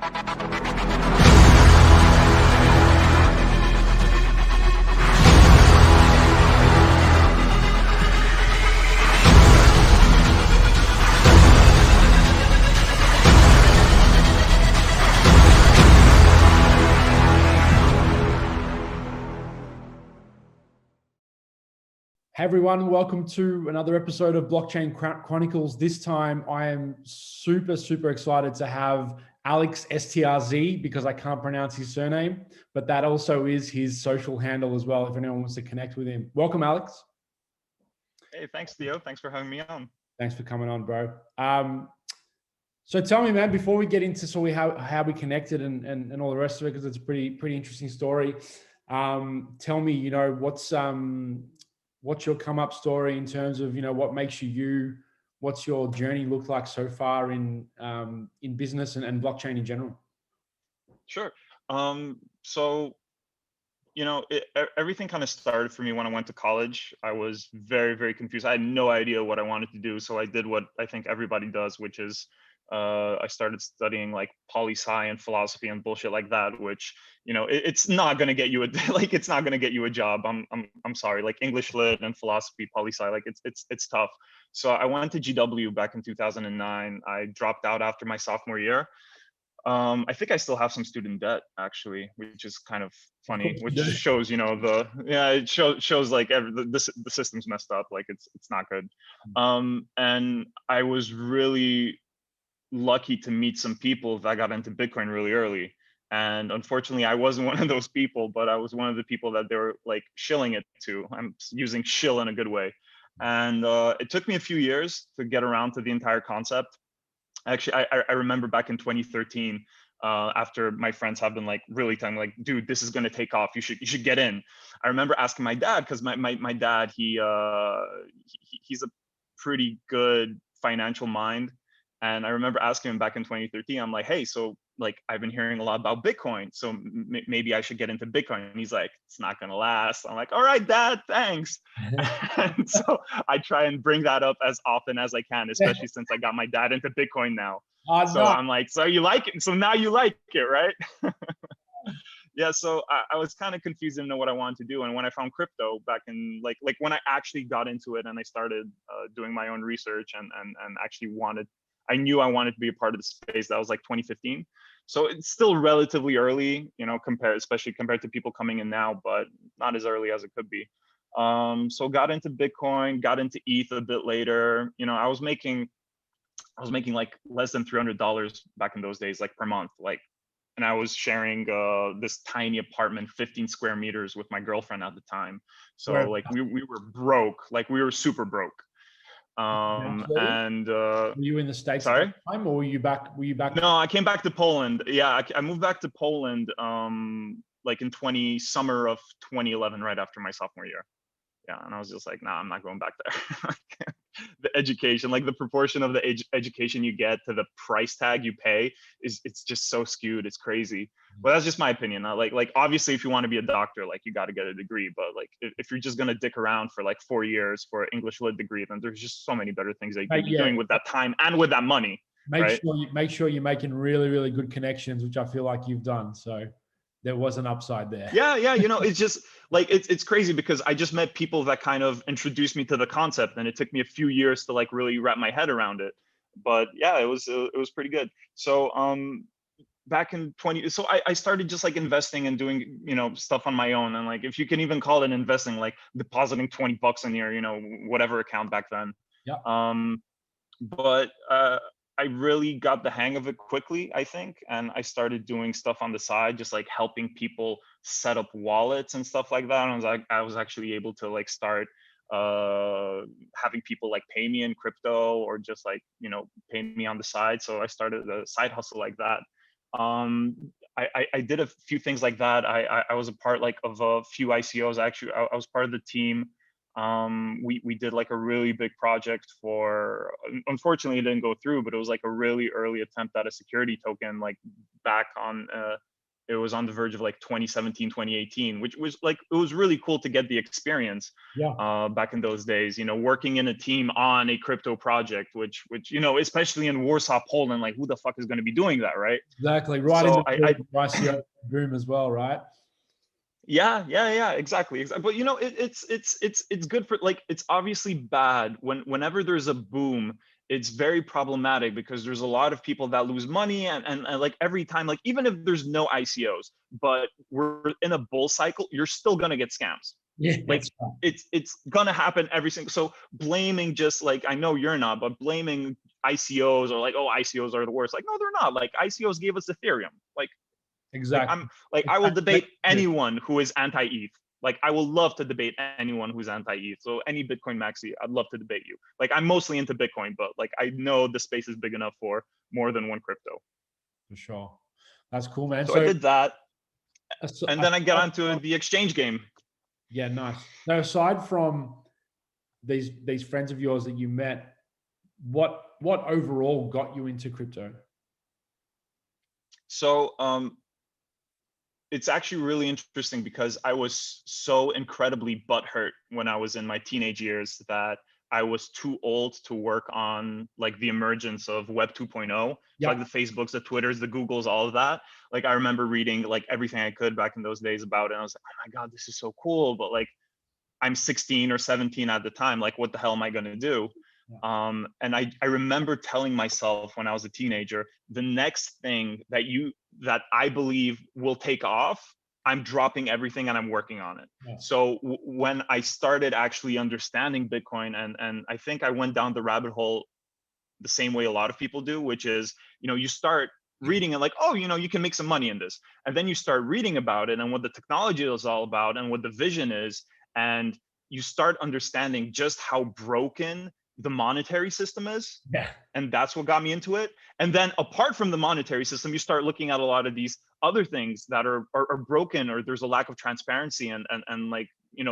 Hey everyone, welcome to another episode of Blockchain Chronicles. This time I am super excited to have Alex STRZ because I can't pronounce his surname, but that also is his social handle as well if anyone wants to connect with him. Welcome, Alex. Hey, thanks, Theo. Thanks for having me on. Thanks for coming on, bro. So tell me, man, before we get into how we connected and all the rest of it, because it's a pretty interesting story. Tell me, what's your come up story in terms of, what makes you, what's your journey looked like so far in business and blockchain in general? Sure. So, everything kind of started for me when I went to college. I was very confused. I had no idea what I wanted to do. So I did what I think everybody does, which is I started studying like poli-sci and philosophy and bullshit like that, which, it's not going to get you it's not going to get you a job. I'm sorry, like English lit and philosophy, poli-sci, like it's tough. So I went to GW back in 2009. I dropped out after my sophomore year. I think I still have some student debt actually, which is kind of funny, which shows, it shows like the system's messed up, like it's not good. And I was really lucky to meet some people that got into Bitcoin really early. And unfortunately, I wasn't one of those people, but I was one of the people that they were like shilling it to. I'm using shill in a good way. And it took me a few years to get around to the entire concept. Actually, I remember back in 2013, after my friends have been like really telling me like, dude, this is going to take off. You should get in. I remember asking my dad, because my dad, he's a pretty good financial mind. And I remember asking him back in 2013, I'm like, hey, so like, I've been hearing a lot about Bitcoin, so maybe I should get into Bitcoin. And he's like, it's not going to last. I'm like, all right, Dad, thanks. And so I try and bring that up as often as I can, especially since I got my dad into Bitcoin now. So I'm like, so you like it? So now you like it, right? Yeah, so I was kind of confused, didn't know what I wanted to do. And when I found crypto back in like when I actually got into it and I started doing my own research and actually I knew I wanted to be a part of the space. That was like 2015. So it's still relatively early, especially compared to people coming in now, but not as early as it could be. So got into Bitcoin, got into ETH a bit later. I was making like less than $300 back in those days, like per month, and I was sharing this tiny apartment, 15 square meters with my girlfriend at the time. So like we were broke, like we were super broke. Were you in the States at that time, or were you back? No, I came back to Poland. Yeah, I moved back to Poland like in summer of 2011, right after my sophomore year. Yeah, and I was just like, nah, I'm not going back there. The education, like the proportion of the education you get to the price tag you pay it's just so skewed. It's crazy. But that's just my opinion. Like obviously, if you want to be a doctor, like you got to get a degree. But like if you're just gonna dick around for like 4 years for an English lit degree, then there's just so many better things that you can be doing with that time and with that money. Make sure you're making really good connections, which I feel like you've done. So there was an upside there. Yeah. It's just like, it's crazy because I just met people that kind of introduced me to the concept, and it took me a few years to like really wrap my head around it. But yeah, it was pretty good. So back in I started just like investing and doing, stuff on my own. And like, if you can even call it investing, like depositing $20 in your, whatever account back then. Yeah. But I really got the hang of it quickly, I think. And I started doing stuff on the side, just like helping people set up wallets and stuff like that. And I was actually able to like start having people like pay me in crypto, or just like, pay me on the side. So I started a side hustle like that. I did a few things like that. I was a part like of a few ICOs. Actually, I was part of the team. We did like a really big project for, unfortunately it didn't go through, but it was like a really early attempt at a security token, like back on it was on the verge of like 2017, 2018, which was like, it was really cool to get the experience back in those days, working in a team on a crypto project, which, especially in Warsaw, Poland, like who the fuck is going to be doing that, right? Exactly. Right So in the ICO boom as well, right? Yeah, exactly. But it's good for, like, it's obviously bad whenever there's a boom. It's very problematic because there's a lot of people that lose money, and like every time, like even if there's no ICOs, but we're in a bull cycle, you're still gonna get scams. Yeah, Like right. it's gonna happen every single. So blaming, just like, I know you're not, but blaming ICOs, or like, oh, ICOs are the worst. Like, no, they're not. Like, ICOs gave us Ethereum. Like Exactly. I will debate anyone who is anti-ETH. Like, I will love to debate anyone who's anti-ETH. So any Bitcoin maxi, I'd love to debate you. Like, I'm mostly into Bitcoin, but like, I know the space is big enough for more than one crypto. For sure. That's cool, man. So I did that, and then I get aside onto the exchange game. Yeah, nice. Now, aside from these friends of yours that you met, what overall got you into crypto? So it's actually really interesting because I was so incredibly butthurt when I was in my teenage years that I was too old to work on like the emergence of Web 2.0. So like the Facebooks, the Twitters, the Googles, all of that. Like, I remember reading like everything I could back in those days about it. And I was like, oh my God, this is so cool. But like, I'm 16 or 17 at the time. Like, what the hell am I going to do? And I remember telling myself when I was a teenager, the next thing that I believe will take off, I'm dropping everything and I'm working on it. Yeah. So when I started actually understanding Bitcoin, and I think I went down the rabbit hole the same way a lot of people do, which is, you start reading it like, oh, you can make some money in this. And then you start reading about it and what the technology is all about and what the vision is. And you start understanding just how broken the monetary system is. Yeah. And that's what got me into it. And then apart from the monetary system, you start looking at a lot of these other things that are broken, or there's a lack of transparency. And like,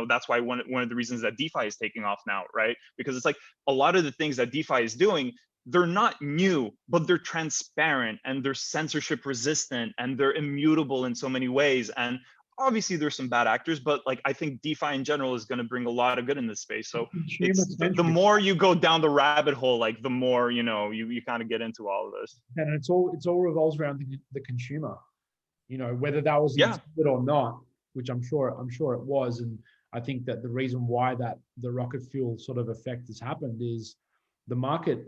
that's why one of the reasons that DeFi is taking off now, right? Because it's like a lot of the things that DeFi is doing, they're not new, but they're transparent and they're censorship resistant and they're immutable in so many ways. And obviously there's some bad actors, but like, I think DeFi in general is going to bring a lot of good in this space. So it's the more you go down the rabbit hole, like the more, you kind of get into all of this. And it's all revolves around the consumer, whether that was intended or not, which I'm sure it was. And I think that the reason why that the rocket fuel sort of effect has happened is the market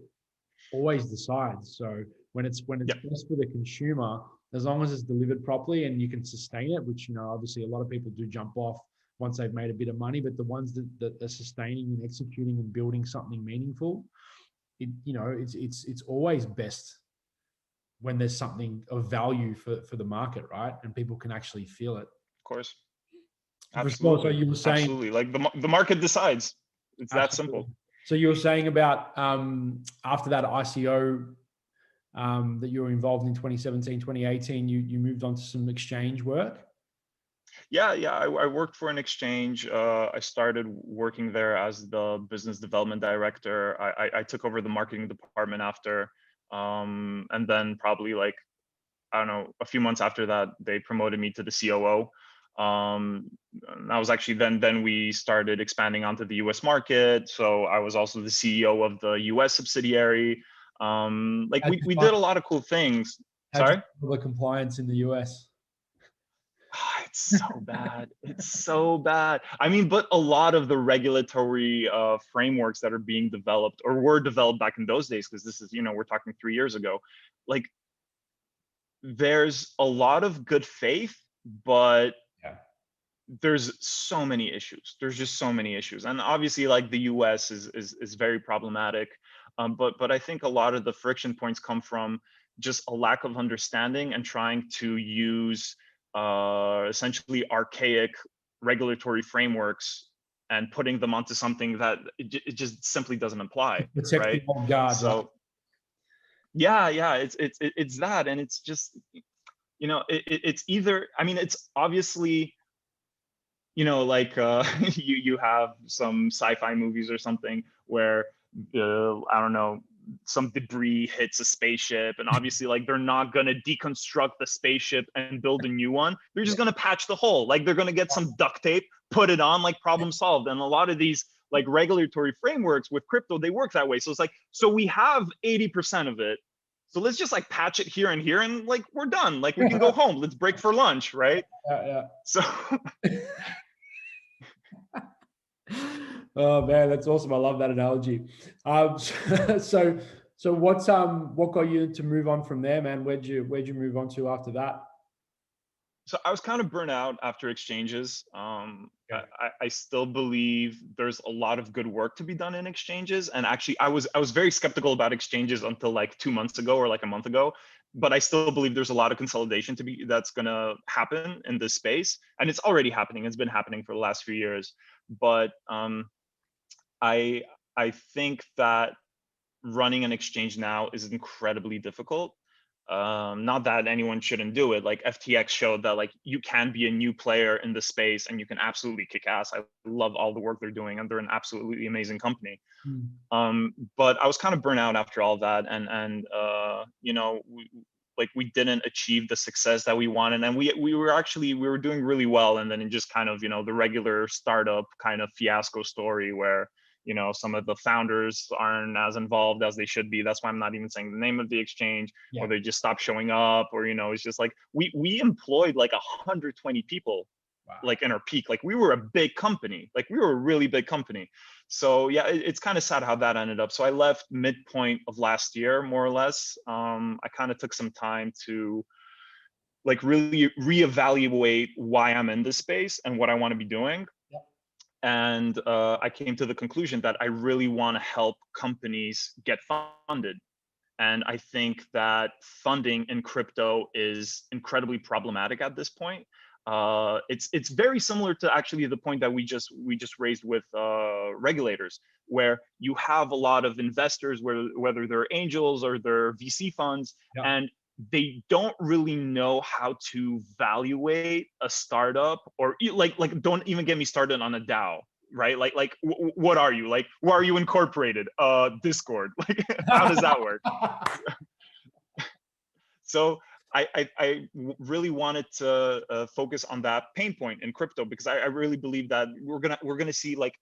always decides. So when it's best for the consumer, as long as it's delivered properly and you can sustain it, which, obviously a lot of people do jump off once they've made a bit of money, but the ones that are sustaining and executing and building something meaningful, it's always best when there's something of value for the market, right? And people can actually feel it. Of course. Absolutely. So you were saying, absolutely, like the market decides. It's that simple. So you were saying about after that ICO that you were involved in 2017, 2018, you moved on to some exchange work? Yeah. I worked for an exchange. I started working there as the business development director. I took over the marketing department after, and then probably like, I don't know, a few months after that, they promoted me to the COO. I was actually then we started expanding onto the US market. So I was also the CEO of the US subsidiary. Like we did a lot of cool things. Sorry? The compliance in the US. It's so bad. It's so bad. I mean, but a lot of the regulatory frameworks that are being developed or were developed back in those days, because this is, we're talking 3 years ago, like there's a lot of good faith, but there's so many issues. There's just so many issues. And obviously like the US is very problematic. But I think a lot of the friction points come from just a lack of understanding and trying to use essentially archaic regulatory frameworks and putting them onto something that it just simply doesn't apply. Right? So yeah, it's that. And it's just, it's either, I mean, it's obviously, like you have some sci-fi movies or something where I don't know, some debris hits a spaceship, and obviously like they're not going to deconstruct the spaceship and build a new one. They're just going to patch the hole. Like they're going to get some duct tape, put it on, like problem solved. And a lot of these like regulatory frameworks with crypto, they work that way. So it's like, so we have 80% of it, so let's just like patch it here and here, and like we're done. Like we can go home. Let's break for lunch, right? Yeah. So oh man, that's awesome. I love that analogy. So what got you to move on from there, man? Where'd you move on to after that? so I was kind of burnt out after exchanges. I still believe there's a lot of good work to be done in exchanges. And actually, I was very skeptical about exchanges until like 2 months ago or like a month ago. But I still believe there's a lot of consolidation that's gonna happen in this space, and it's already happening. It's been happening for the last few years. But I I think that running an exchange now is incredibly difficult. Not that anyone shouldn't do it. Like FTX showed that like you can be a new player in the space and you can absolutely kick ass. I love all the work they're doing, and they're an absolutely amazing company. But I was kind of burnt out after all that, and you know, we didn't achieve the success that we wanted, and we were doing really well, and then it just kind of, you know, the regular startup kind of fiasco story where, you know, some of the founders aren't as involved as they should be. That's why I'm not even saying the name of the exchange, or they just stop showing up, or, you know, it's just like we employed like 120 people. Wow. Like in our peak, like we were a big company, like we were a really big company. So yeah, it's kind of sad how that ended up. So I left midpoint of last year, more or less. I kind of took some time to like really reevaluate why I'm in this space and what I want to be doing. And I came to the conclusion that I really want to help companies get funded. And I think that funding in crypto is incredibly problematic at this point. It's very similar to actually the point that we just raised with regulators, where you have a lot of investors, whether they're angels or they're VC funds, and they don't really know how to evaluate a startup, or like don't even get me started on a DAO, right? Like what are you, like, where are you incorporated? Discord, like how does that work? So I really wanted to focus on that pain point in crypto, because I really believe that we're gonna see like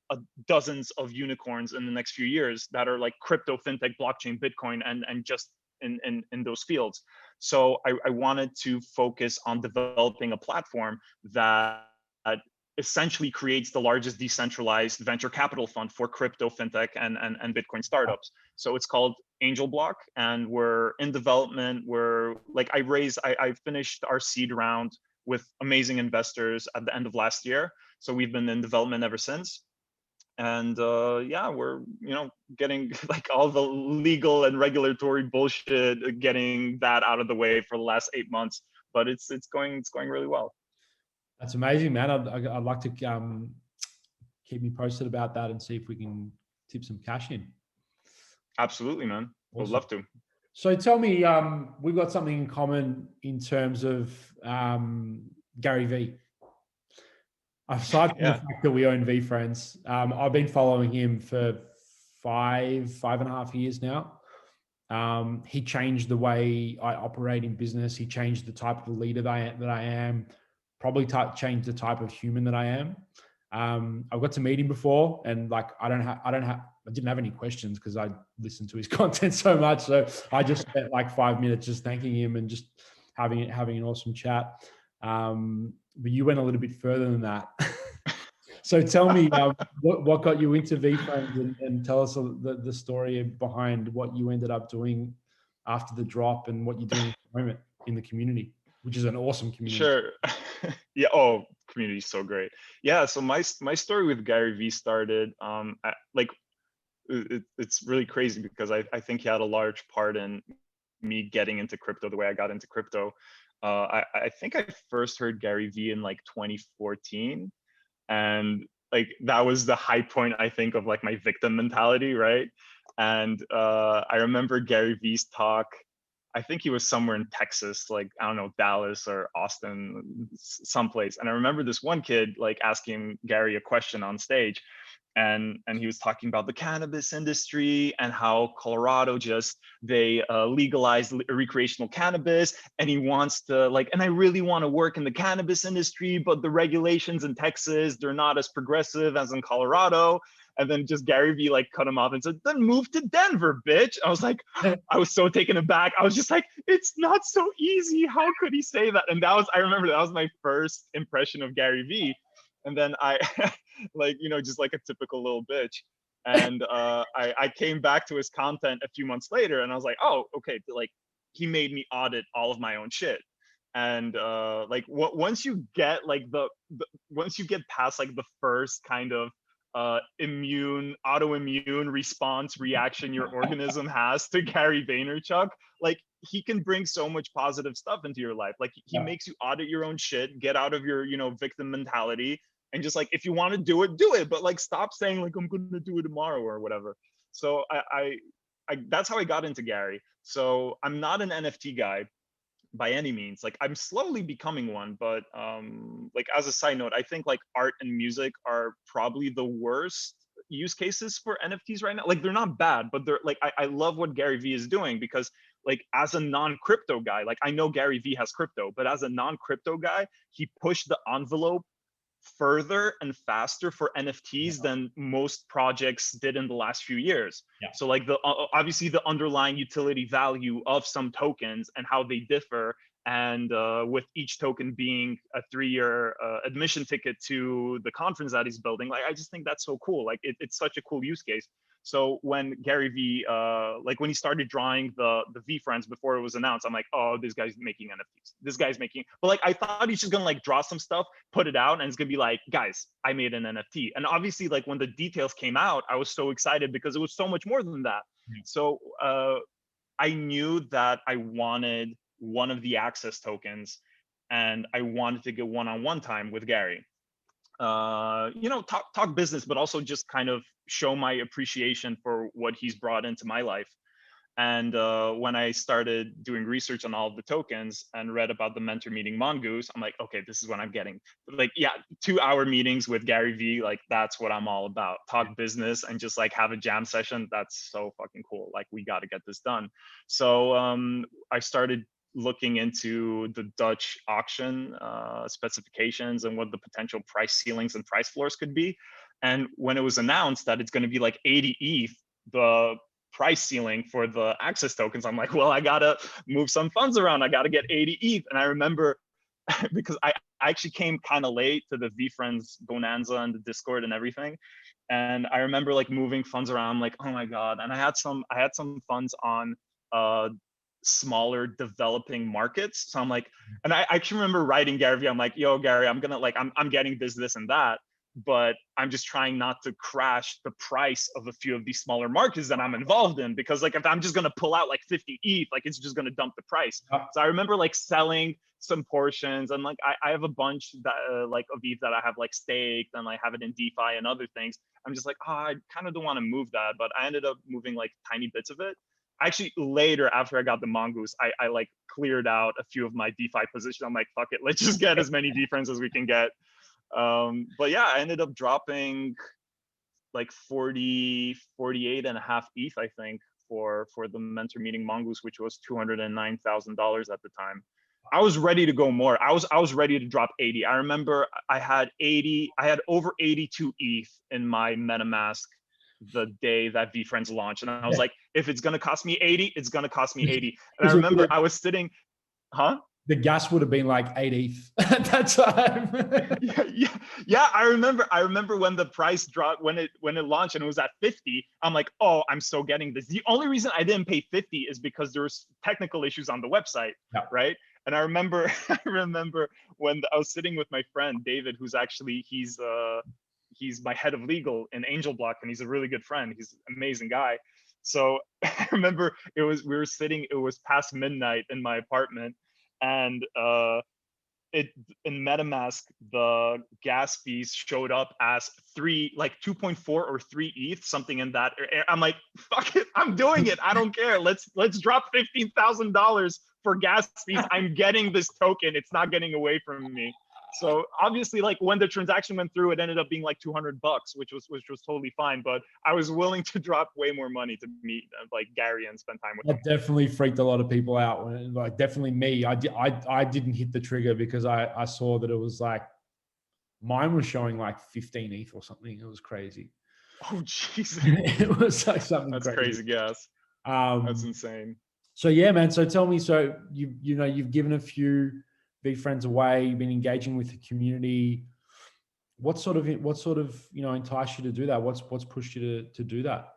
dozens of unicorns in the next few years that are like crypto, fintech, blockchain, Bitcoin, and just in those fields. So I wanted to focus on developing a platform that essentially creates the largest decentralized venture capital fund for crypto, fintech, and Bitcoin startups. So it's called Angel Block, and we're in development. We're like, I finished our seed round with amazing investors at the end of last year. So we've been in development ever since. And yeah, we're, you know, getting like all the legal and regulatory bullshit, getting that out of the way for the last 8 months. But it's going really well. That's amazing, man. I'd like to keep me posted about that and see if we can tip some cash in. Absolutely, man. Awesome. Would love to. So tell me, we've got something in common in terms of Gary V. Aside from the fact that we own Vfriends, I've been following him for five and a half years now. He changed the way I operate in business. He changed the type of leader that I am. Probably changed the type of human that I am. I've got to meet him before, and like I didn't have any questions because I listened to his content so much. So I just spent like 5 minutes just thanking him and just having an awesome chat. But you went a little bit further than that. So tell me, what got you into Vfriends, and tell us the story behind what you ended up doing after the drop and what you're doing at the moment in the community, which is an awesome community. Sure. Yeah. Oh, community is so great. Yeah. So my story with Gary V started it's really crazy, because I think he had a large part in me getting into crypto the way I got into crypto. I think I first heard Gary V in like 2014, and like that was the high point, I think, of like my victim mentality, right? And I remember Gary V's talk. I think he was somewhere in Texas, like, I don't know, Dallas or Austin, someplace. And I remember this one kid like asking Gary a question on stage, and he was talking about the cannabis industry and how Colorado they legalized recreational cannabis, and he wants to like, and I really want to work in the cannabis industry, but the regulations in Texas, they're not as progressive as in Colorado. And then just Gary Vee like cut him off and said, then move to Denver, bitch. I was like, I was so taken aback. I was just like, it's not so easy. How could he say that? And I remember that was my first impression of Gary Vee. And then I, like, just like a typical little bitch. And I came back to his content a few months later and I was like, oh, okay. Like he made me audit all of my own shit. And like once you get like once you get past like the first kind of autoimmune response reaction your organism has to Gary Vaynerchuk, like he can bring so much positive stuff into your life. Like he makes you audit your own shit, get out of your victim mentality, and just like if you want to do it, but like stop saying like I'm gonna do it tomorrow or whatever. So I that's how I got into Gary. So I'm not an NFT guy by any means. Like I'm slowly becoming one, but like as a side note, I think like art and music are probably the worst use cases for NFTs right now. Like they're not bad, but they're like I love what Gary Vee is doing, because like as a non-crypto guy, like I know Gary Vee has crypto, but as a non-crypto guy, he pushed the envelope further and faster for NFTs than most projects did in the last few years. So like obviously the underlying utility value of some tokens and how they differ, and with each token being a 3-year admission ticket to the conference that he's building, like I just think that's so cool. Like it's such a cool use case. So when Gary Vee, like when he started drawing the Vfriends before it was announced, I'm like, oh, this guy's making NFTs. This guy's making, but like I thought he's just gonna like draw some stuff, put it out, and it's gonna be like, guys, I made an NFT. And obviously, like when the details came out, I was so excited because it was so much more than that. So I knew that I wanted one of the access tokens, and I wanted to get one-on-one time with Gary. Talk business, but also just kind of show my appreciation for what he's brought into my life. And when I started doing research on all of the tokens and read about the mentor meeting Mongoose, I'm like, okay, this is what I'm getting. Like, yeah, 2-hour meetings with Gary Vee, like that's what I'm all about. Talk business and just like have a jam session. That's so fucking cool. Like we got to get this done. So I started looking into the Dutch auction specifications and what the potential price ceilings and price floors could be. And when it was announced that it's going to be like 80 ETH, the price ceiling for the access tokens, I'm like, well, I got to move some funds around. I got to get 80 ETH. And I remember because I actually came kind of late to the Vfriends bonanza and the Discord and everything. And I remember like moving funds around, like, oh my God. And I had some funds on smaller developing markets. So I'm like, and I actually remember writing Gary Vee, I'm like, yo, Gary, I'm gonna like, I'm getting this and that, but I'm just trying not to crash the price of a few of these smaller markets that I'm involved in, because like if I'm just gonna pull out like 50 ETH, like it's just gonna dump the price. So I remember like selling some portions, and like I have a bunch that like of ETH that I have like staked, and I have it in DeFi and other things. I'm just like, oh, I kind of don't want to move that, but I ended up moving like tiny bits of it. Actually, later after I got the Mongoose, I like cleared out a few of my DeFi positions. I'm like, fuck it, let's just get as many Vfriends as we can get. But yeah, I ended up dropping like 48 and a half ETH, I think, for the mentor meeting Mongoose, which was $209,000 at the time. I was ready to go more. I was ready to drop 80. I remember I had over 82 ETH in my MetaMask the day that Vfriends launched. And I was like, if it's gonna cost me 80, it's gonna cost me 80. And I remember I was sitting, the gas would have been like 8 ETH at that time. yeah. I remember when the price dropped, when it launched and it was at 50. I'm like, oh, I'm so getting this. The only reason I didn't pay 50 is because there was technical issues on the website, right? And I remember when I was sitting with my friend David, who's actually he's my head of legal in Angel Block, and he's a really good friend. He's an amazing guy. So I remember we were sitting, it was past midnight in my apartment, and in MetaMask, the gas fees showed up as 2.4 or 3 ETH, something in that. I'm like, fuck it, I'm doing it. I don't care. Let's drop $15,000 for gas fees. I'm getting this token. It's not getting away from me. So obviously, like when the transaction went through, it ended up being like $200, which was totally fine. But I was willing to drop way more money to meet like Gary and spend time with him. That definitely freaked a lot of people out. Like definitely me. I didn't hit the trigger because I saw that it was like mine was showing like 15 ETH or something. It was crazy. Oh Jesus. It was like something That's crazy. crazy gas. That's insane. So yeah, man. So tell me, so you've given a few Vfriends away, you've been engaging with the community. What sort of enticed you to do that? What's pushed you to do that?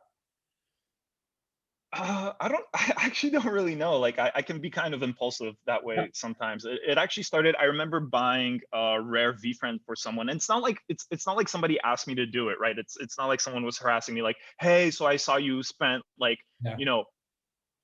I actually don't really know. Like I can be kind of impulsive that way sometimes. It actually started, I remember buying a rare Vfriend for someone. And it's not like somebody asked me to do it, right? It's not like someone was harassing me like, hey, so I saw you spent like,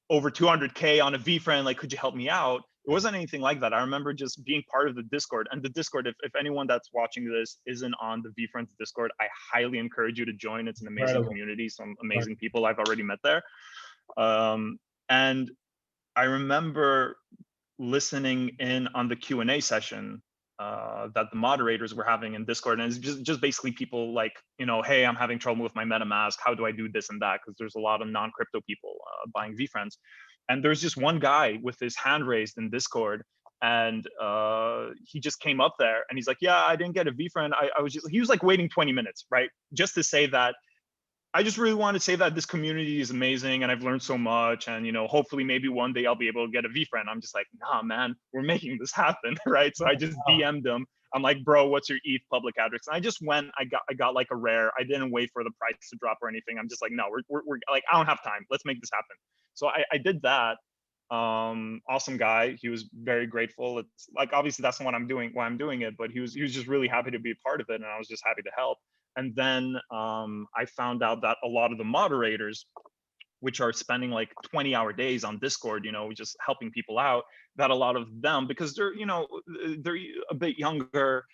over 200K on a Vfriend, like, could you help me out? It wasn't anything like that. I remember just being part of the Discord. And the Discord, if anyone that's watching this isn't on the Vfriends Discord, I highly encourage you to join. It's an amazing community, some amazing people I've already met there. And I remember listening in on the Q&A session that the moderators were having in Discord. And it's just basically people like, hey, I'm having trouble with my MetaMask. How do I do this and that? Because there's a lot of non-crypto people buying Vfriends. And there's just one guy with his hand raised in Discord. And he just came up there and he's like, yeah, I didn't get a Vfriend. He was like waiting 20 minutes, right? Just to say that I just really want to say that this community is amazing and I've learned so much. And, hopefully maybe one day I'll be able to get a Vfriend. I'm just like, nah, man, we're making this happen. Right. So I just DM'd him. I'm like, bro, what's your ETH public address? And I just went, I got like a rare. I didn't wait for the price to drop or anything. I'm just like, no, we're like, I don't have time. Let's make this happen. So I did that. Awesome guy. He was very grateful. It's like, obviously that's not why I'm doing it, but he was just really happy to be a part of it. And I was just happy to help. And then I found out that a lot of the moderators, which are spending like 20-hour days on Discord, just helping people out, that a lot of them, because they're a bit younger,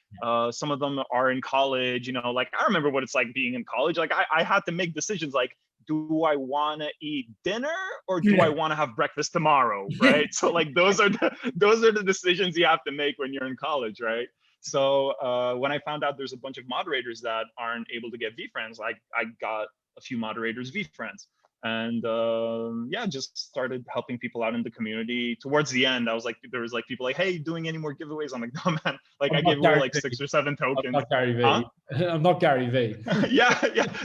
some of them are in college, like I remember what it's like being in college. Like I had to make decisions like, do I want to eat dinner or do I want to have breakfast tomorrow, right? So like those are the decisions you have to make when you're in college, right? So when I found out there's a bunch of moderators that aren't able to get Vfriends, I got a few moderators Vfriends. And just started helping people out in the community. Towards the end, there was like people like, hey, doing any more giveaways? I'm like, no, man. Like I gave away like 6 or 7 tokens. I'm not Gary V. Huh? I'm not Gary V. yeah.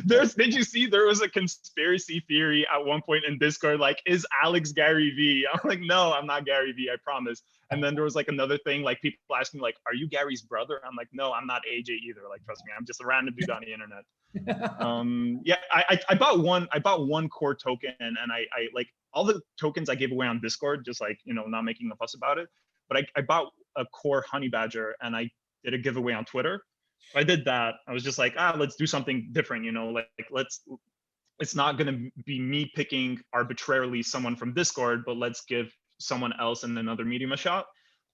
Did you see there was a conspiracy theory at one point in Discord, like, is Alex Gary V? I'm like, no, I'm not Gary V, I promise. And then there was like another thing, like people asking like, are you Gary's brother? I'm like, no, I'm not AJ either. Like, trust me, I'm just a random dude on the internet. I bought one core token, and I like all the tokens I gave away on Discord, just like, not making a fuss about it. But I bought a core honey badger and I did a giveaway on Twitter. I did that. I was just like, let's do something different, it's not going to be me picking arbitrarily someone from Discord, but let's give someone else in another medium a shot.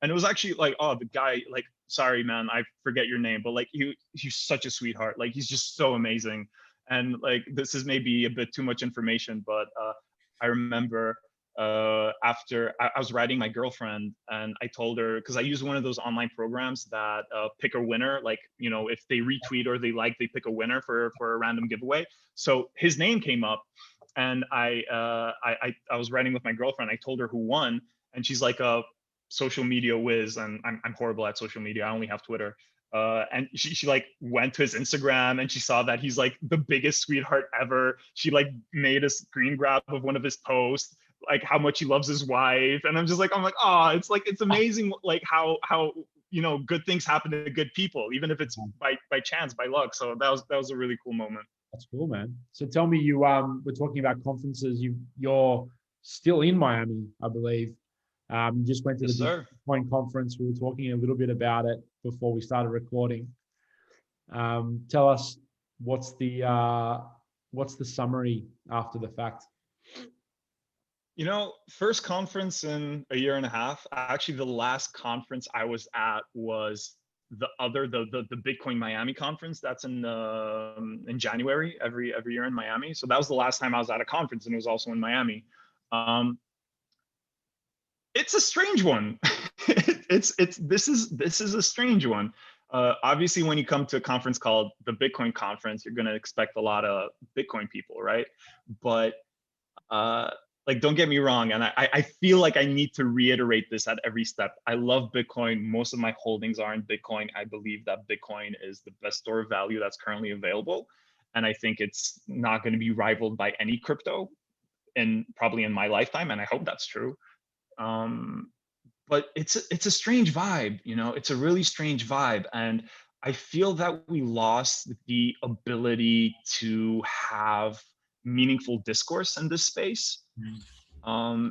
And it was actually like, oh, the guy, like, sorry, man, I forget your name, but like he's such a sweetheart. Like, he's just so amazing. And like, this is maybe a bit too much information, but I remember after I was writing my girlfriend, and I told her, because I use one of those online programs that pick a winner, like, if they retweet or they pick a winner for a random giveaway. So his name came up, and I was writing with my girlfriend. I told her who won, and she's like a social media whiz, and I'm horrible at social media. I only have Twitter. And she like went to his Instagram and she saw that he's like the biggest sweetheart ever. She like made a screen grab of one of his posts, like how much he loves his wife. And I'm like, oh, it's amazing, like how good things happen to good people, even if it's by chance, by luck. So that was a really cool moment. That's cool, man. So tell me, you we're talking about conferences. You're still in Miami, I believe. You just went to the Bitcoin conference. We were talking a little bit about it before we started recording. Tell us what's the summary after the fact? First conference in a year and a half. Actually, the last conference I was at was the Bitcoin Miami conference. That's in January every year in Miami. So that was the last time I was at a conference, and it was also in Miami. It's a strange one. this is a strange one. Obviously, when you come to a conference called the Bitcoin conference, you're going to expect a lot of Bitcoin people, right? But like, don't get me wrong, and I feel like I need to reiterate this at every step. I love Bitcoin. Most of my holdings are in Bitcoin. I believe that Bitcoin is the best store of value that's currently available, and I think it's not going to be rivaled by any crypto, and probably in my lifetime. And I hope that's true. But it's a strange vibe, you know. It's a really strange vibe, and I feel that we lost the ability to have meaningful discourse in this space.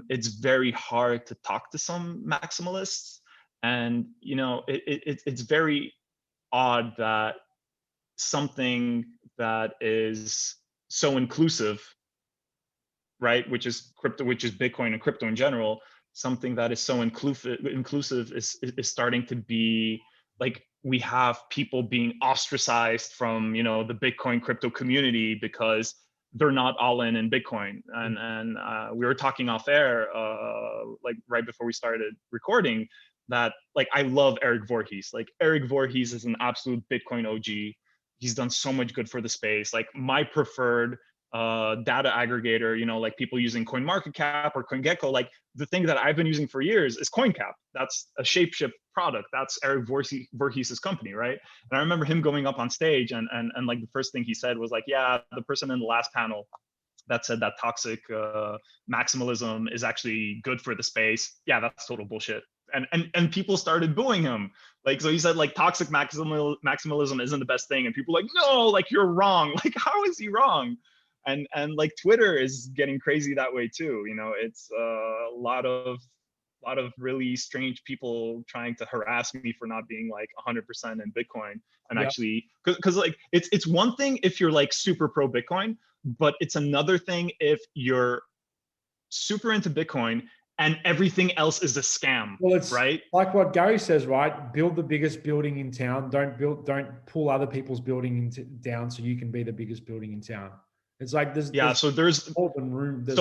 It's very hard to talk to some maximalists, and you know, it's very odd that something that is so inclusive, right, which is crypto, which is Bitcoin and crypto in general, something that is so inclusive is starting to be like, we have people being ostracized from, you know, the Bitcoin crypto community because they're not all in Bitcoin. And we were talking off air, like right before we started recording, that like, I love Eric Voorhees. Like, Eric Voorhees is an absolute Bitcoin OG. He's done so much good for the space. Like, my preferred data aggregator, you know, like people using CoinMarketCap or CoinGecko, like the thing that I've been using for years is CoinCap. That's a Shapeshift product. That's Eric Voorhees' company, right? And I remember him going up on stage and like the first thing he said was like, yeah, the person in the last panel that said that toxic maximalism is actually good for the space, yeah, that's total bullshit. And people started booing him. Like, so he said like toxic maximalism isn't the best thing, and people were like, no, like you're wrong. Like, how is he wrong? And like Twitter is getting crazy that way too. You know, it's a lot of really strange people trying to harass me for not being like 100% in Bitcoin. And actually, because like it's one thing if you're like super pro Bitcoin, but it's another thing if you're super into Bitcoin and everything else is a scam. Well, it's right, like what Gary says, right? Build the biggest building in town. Don't pull other people's building down so you can be the biggest building in town. It's like there's so there's room. There's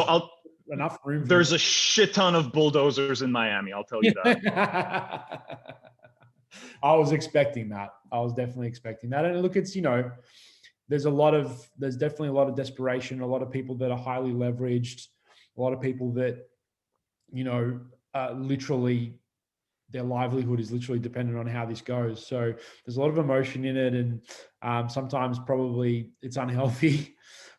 enough room. There's a shit ton of bulldozers in Miami. I'll tell you that. I was expecting that. I was definitely expecting that. And look, it's, you know, there's definitely a lot of desperation, a lot of people that are highly leveraged, a lot of people that, you know, literally their livelihood is literally dependent on how this goes. So there's a lot of emotion in it, and sometimes probably it's unhealthy,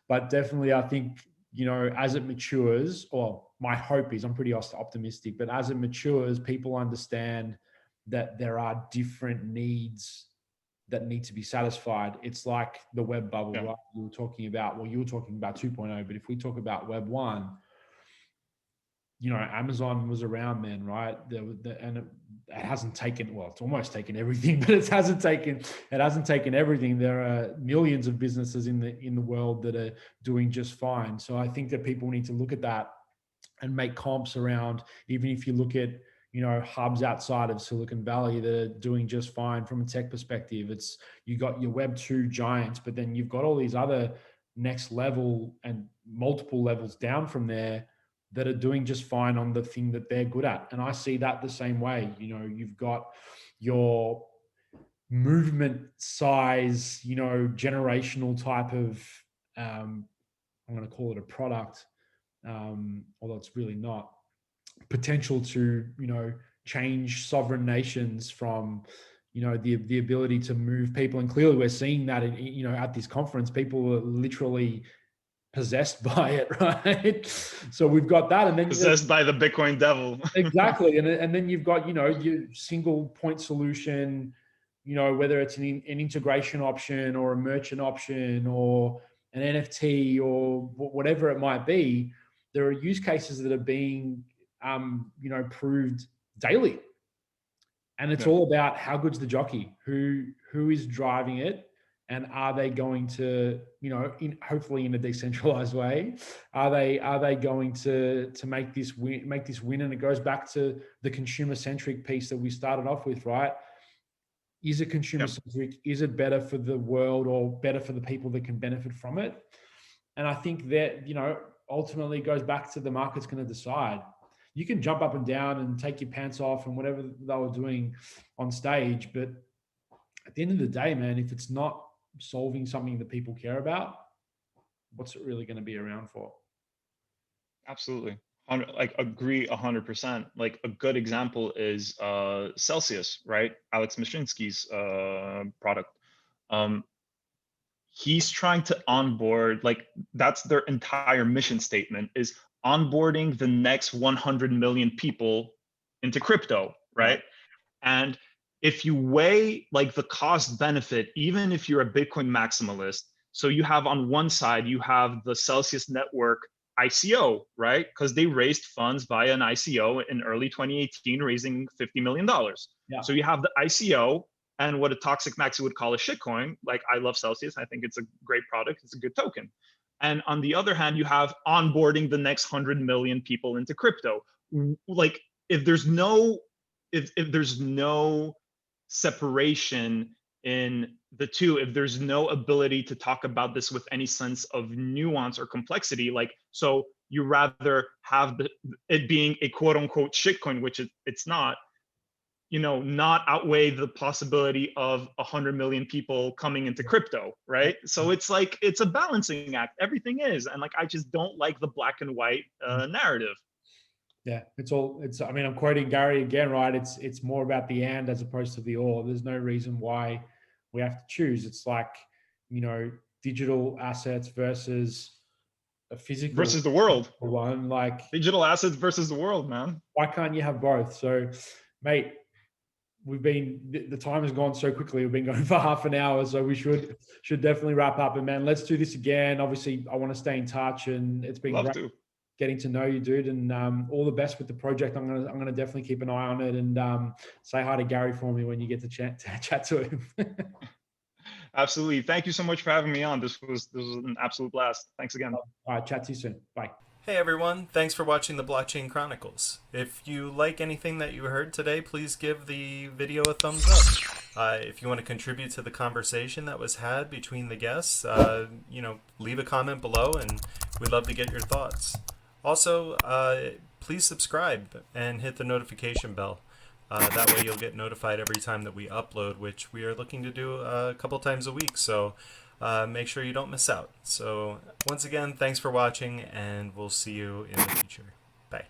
but definitely I think, you know, as it matures, or my hope is, I'm pretty optimistic, but as it matures, people understand that there are different needs that need to be satisfied. It's like the web bubble, right? You were talking about 2.0, but if we talk about web 1, you know, Amazon was around then, right? And it hasn't taken, well, it's almost taken everything, but it hasn't taken everything. There are millions of businesses in the world that are doing just fine. So I think that people need to look at that and make comps around, even if you look at, you know, hubs outside of Silicon Valley that are doing just fine from a tech perspective. It's, you got your Web 2 giants, but then you've got all these other next level and multiple levels down from there that are doing just fine on the thing that they're good at. And I see that the same way. You know, you've got your movement size, you know, generational type of, I'm going to call it a product, although it's really not, potential to, you know, change sovereign nations from, you know, the ability to move people. And clearly we're seeing that in, you know, at this conference, people are literally possessed by it, right? So we've got that, and then possessed by the Bitcoin devil. Exactly. And then you've got, you know, your single point solution, you know, whether it's an integration option or a merchant option or an NFT or whatever it might be. There are use cases that are being, you know, proved daily. And it's all about how good's the jockey, who is driving it, and are they going to, you know, hopefully in a decentralized way, are they going to make this win? And it goes back to the consumer centric piece that we started off with, right? Is it consumer centric? Is it better for the world or better for the people that can benefit from it? And I think that, you know, ultimately it goes back to the market's going to decide. you can jump up and down and take your pants off and whatever they were doing on stage. But at the end of the day, man, if it's not solving something that people care about, what's it really going to be around for? Absolutely. Like agree 100%. Like a good example is Celsius, right? Alex Mashinsky's product. He's trying to onboard, like that's their entire mission statement, is onboarding the next 100 million people into crypto, right? And if you weigh like the cost benefit, even if you're a Bitcoin maximalist, so you have on one side, you have the Celsius network ICO, right? Because they raised funds via an ICO in early 2018, raising $50 million. Yeah. So you have the ICO and what a toxic maxi would call a shitcoin. Like I love Celsius. I think it's a great product. It's a good token. And on the other hand, you have onboarding the next 100 million people into crypto. Like if there's no separation in the two, if there's no ability to talk about this with any sense of nuance or complexity, like, so you rather have it being a quote unquote shitcoin, which it's not, not outweigh the possibility of 100 million people coming into crypto, right? So it's like, it's a balancing act. Everything is. And like, I just don't like the black and white narrative. Yeah, I mean, I'm quoting Gary again, right? It's more about the and as opposed to the or. There's no reason why we have to choose. It's like, digital assets versus a physical versus the world one. Like digital assets versus the world, man. Why can't you have both? So, mate, the time has gone so quickly. We've been going for half an hour, so we should definitely wrap up. And man, let's do this again. Obviously, I want to stay in touch, and it's been great getting to know you, dude. And all the best with the project. I'm gonna definitely keep an eye on it, and say hi to Gary for me when you get to chat to him. Absolutely. Thank you so much for having me on. This was an absolute blast. Thanks again. All right, chat to you soon. Bye. Hey everyone, thanks for watching the Blockchain Chronicles. If you like anything that you heard today, please give the video a thumbs up. If you want to contribute to the conversation that was had between the guests, leave a comment below and we'd love to get your thoughts. Also, please subscribe and hit the notification bell. That way you'll get notified every time that we upload, which we are looking to do a couple times a week. So make sure you don't miss out. So once again, thanks for watching, and we'll see you in the future. Bye.